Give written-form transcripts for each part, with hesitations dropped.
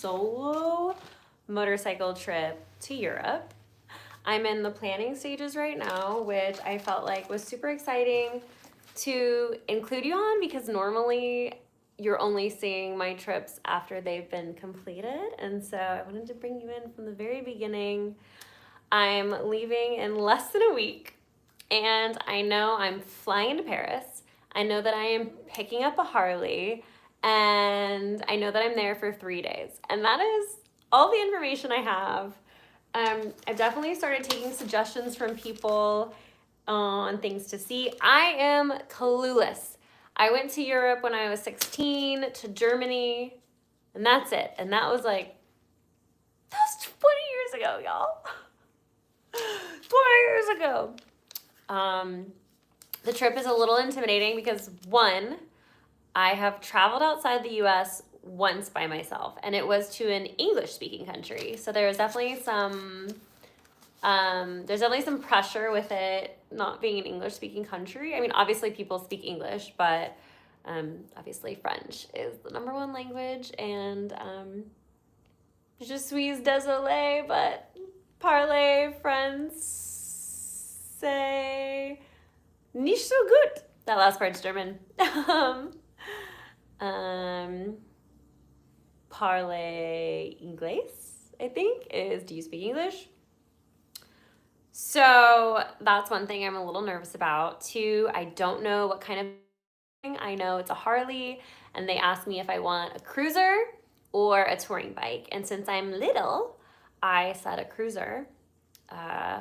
solo motorcycle trip to Europe. I'm in the planning stages right now, which I felt like was super exciting to include you on because normally you're only seeing my trips after they've been completed. And so I wanted to bring you in from the very beginning. I'm leaving in less than a week, and I know I'm flying to Paris. I know that I am picking up a Harley, and I know that I'm there for 3 days. And that is all the information I have. I've definitely started taking suggestions from people on things to see. I am clueless. I went to Europe when I was 16, to Germany, and that's it. And that was 20 years ago, y'all. 20 years ago. The trip is a little intimidating because, one, I have traveled outside the US once by myself, and it was to an English-speaking country. So there's definitely some pressure with it not being an English-speaking country. I mean, obviously people speak English, but obviously French is the number one language, and je suis désolée, but parler français nicht so gut. That last part's German. Parler Inglés, I think, is do you speak English? So that's one thing I'm a little nervous about. Two, I don't know what kind of thing. I know it's a Harley, and they asked me if I want a cruiser or a touring bike. And since I'm little, I said a cruiser.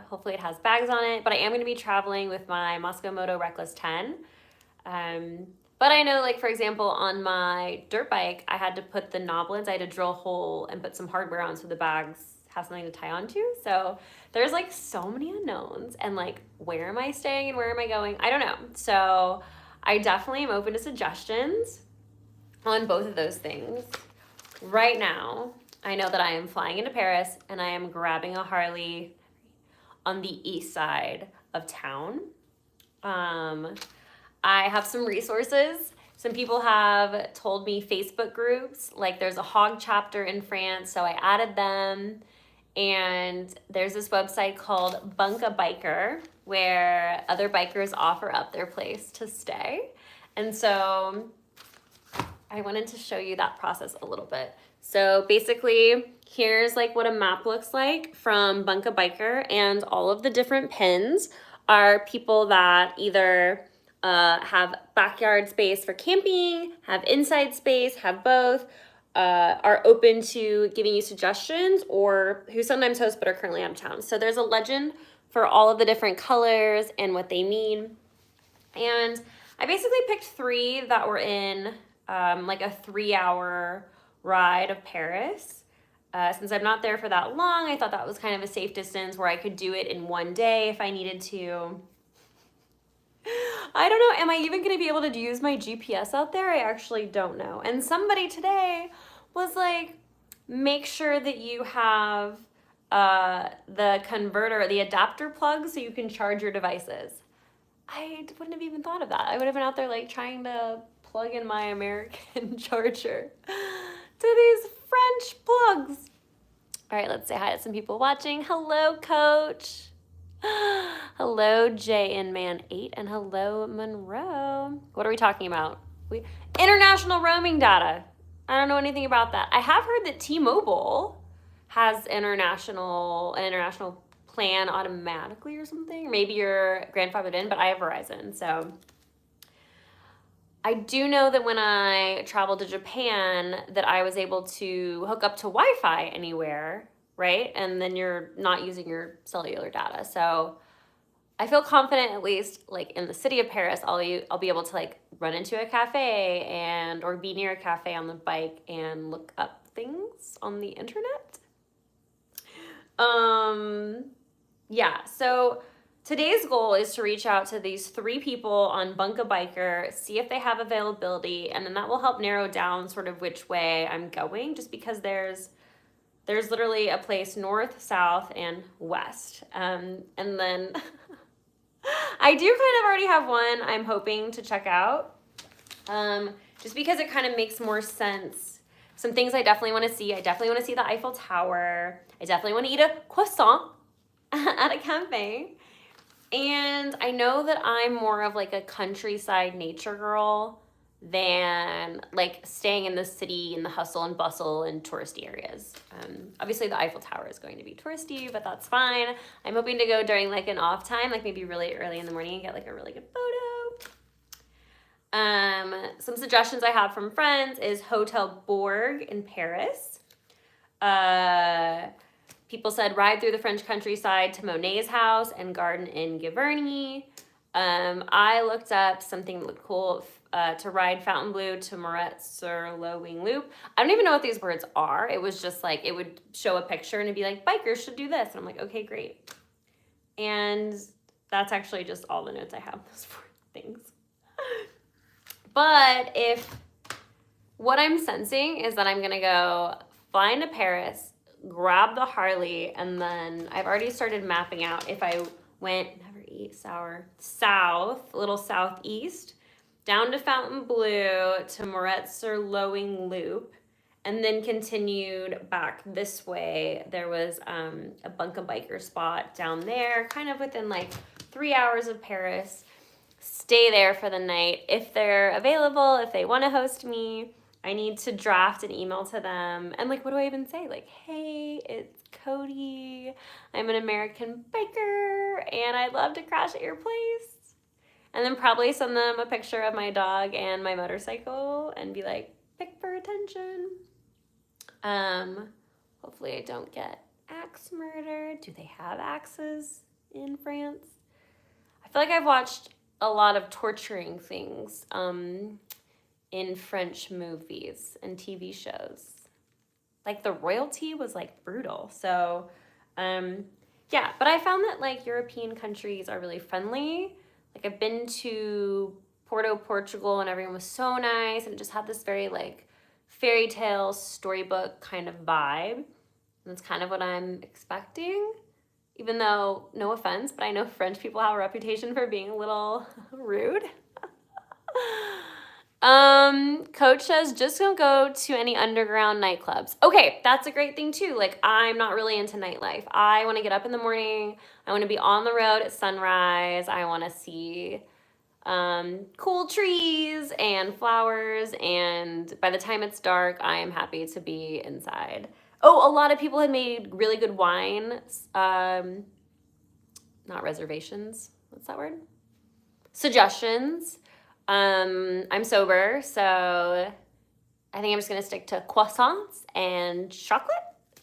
Hopefully it has bags on it, but I am going to be traveling with my Moscow Moto Reckless 10. But I know, for example, on my dirt bike, I had to put the knoblins, I had to drill a hole and put some hardware on so the bags have something to tie onto. So there's so many unknowns, and where am I staying and where am I going? I don't know. So I definitely am open to suggestions on both of those things. Right now, I know that I am flying into Paris and I am grabbing a Harley on the east side of town. I have some resources. Some people have told me Facebook groups, there's a hog chapter in France, so I added them. And there's this website called Bunka Biker where other bikers offer up their place to stay. And so I wanted to show you that process a little bit. So basically, here's what a map looks like from Bunka Biker, and all of the different pins are people that either have backyard space for camping, have inside space, have both, are open to giving you suggestions, or who sometimes host but are currently out of town. So there's a legend for all of the different colors and what they mean. And I basically picked 3 that were in a 3-hour ride of Paris. Since I'm not there for that long, I thought that was kind of a safe distance where I could do it in one day if I needed to. I don't know, am I even going to be able to use my GPS out there? I actually don't know. And somebody today was make sure that you have the converter, the adapter plug, so you can charge your devices. I wouldn't have even thought of that. I would have been out there trying to plug in my American charger to these French plugs. All right, let's say hi to some people watching. Hello, Coach. Hello, JNman8, and hello, Monroe. What are we talking about? International roaming data. I don't know anything about that. I have heard that T-Mobile has an international plan automatically or something. Maybe you're grandfathered in, but I have Verizon, so. I do know that when I traveled to Japan that I was able to hook up to Wi-Fi anywhere, right? And then you're not using your cellular data. So I feel confident, at least in the city of Paris, I'll be able to run into a cafe or be near a cafe on the bike and look up things on the internet. Yeah, so today's goal is to reach out to these 3 people on Bunka Biker, see if they have availability, and then that will help narrow down sort of which way I'm going, just because there's literally a place north, south, and west. And then I do kind of already have one I'm hoping to check out, just because it kind of makes more sense some things I definitely want to see. I definitely want to see the Eiffel Tower. I definitely want to eat a croissant at a cafe. And I know that I'm more of like a countryside nature girl than like staying in the city and the hustle and bustle and touristy areas. Obviously the Eiffel Tower is going to be touristy, but that's fine. I'm hoping to go during like an off time, like maybe really early in the morning and get like a really good photo. Some suggestions I have from friends is Hotel Bourg in Paris. People said ride through the French countryside to Monet's house and garden in Giverny. I looked up something that looked cool to ride Fontainebleau to Moret-sur-Loing Loop. I don't even know what these words are. It was just like, it would show a picture and it'd be like, bikers should do this. And I'm like, okay, great. And that's actually just all the notes I have, those 4 things. But what I'm sensing is that I'm gonna go fly into Paris, grab the Harley, and then I've already started mapping out if I went, never eat sour, south, a little southeast, down to Fontainebleau to Moret-sur-Loing Loop, and then continued back this way. There was a Bunka biker spot down there, kind of within like 3 hours of Paris. Stay there for the night. If they're available, if they want to host me, I need to draft an email to them. And like, what do I even say? Like, hey, it's Cody. I'm an American biker and I'd love to crash at your place. And then probably send them a picture of my dog and my motorcycle and be like, pick for attention. Hopefully I don't get axe murdered. Do they have axes in France? I feel like I've watched a lot of torturing things in French movies and TV shows. Like the royalty was like brutal. So yeah, but I found that like European countries are really friendly. Like I've been to Porto, Portugal, and everyone was so nice and it just had this very like fairy tale storybook kind of vibe. And that's kind of what I'm expecting. Even though, no offense, but I know French people have a reputation for being a little rude. Coach says, just don't go to any underground nightclubs. Okay, that's a great thing too. Like, I'm not really into nightlife. I want to get up in the morning. I want to be on the road at sunrise. I want to see cool trees and flowers. And by the time it's dark, I am happy to be inside. Oh, a lot of people had made really good wine, not reservations, what's that word? Suggestions. I'm sober, so I think I'm just gonna stick to croissants and chocolate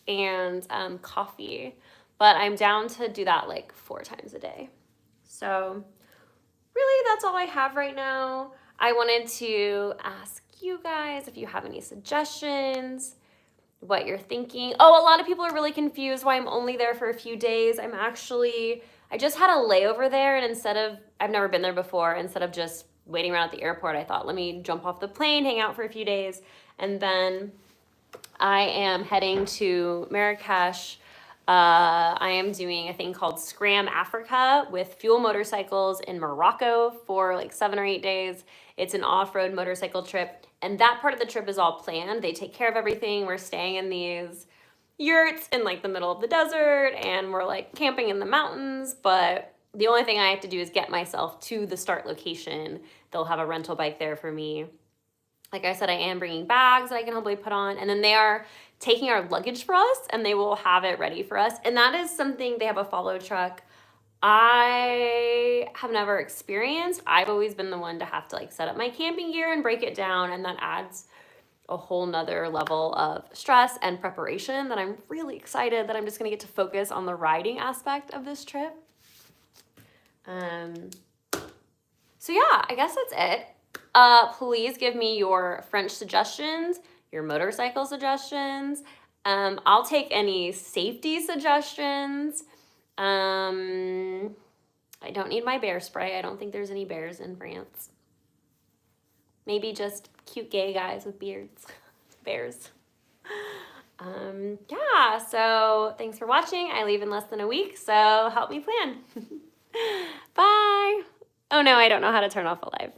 and coffee, but I'm down to do that like 4 times a day. So really that's all I have right now. I wanted to ask you guys if you have any suggestions, what you're thinking. Oh, a lot of people are really confused why I'm only there for a few days. I just had a layover there, and I've never been there before, instead of just waiting around at the airport, I thought, let me jump off the plane, hang out for a few days, and then I am heading to Marrakesh. I am doing a thing called Scram Africa with Fuel Motorcycles in Morocco for like 7 or 8 days. It's an off-road motorcycle trip, and that part of the trip is all planned. They take care of everything. We're staying in these yurts in like the middle of the desert, and we're like camping in the mountains, but the only thing I have to do is get myself to the start location. They'll have a rental bike there for me. Like I said, I am bringing bags that I can hopefully put on, and then they are taking our luggage for us, and they will have it ready for us. And that is something, they have a follow truck I have never experienced. I've always been the one to have to like set up my camping gear and break it down, and that adds a whole nother level of stress and preparation that I'm really excited that I'm just gonna get to focus on the riding aspect of this trip. So yeah, I guess that's it. Please give me your French suggestions, your motorcycle suggestions. I'll take any safety suggestions. I don't need my bear spray. I don't think there's any bears in France. Maybe just cute gay guys with beards. Bears. Yeah, so thanks for watching. I leave in less than a week, so help me plan. Bye. Oh no, I don't know how to turn off a live.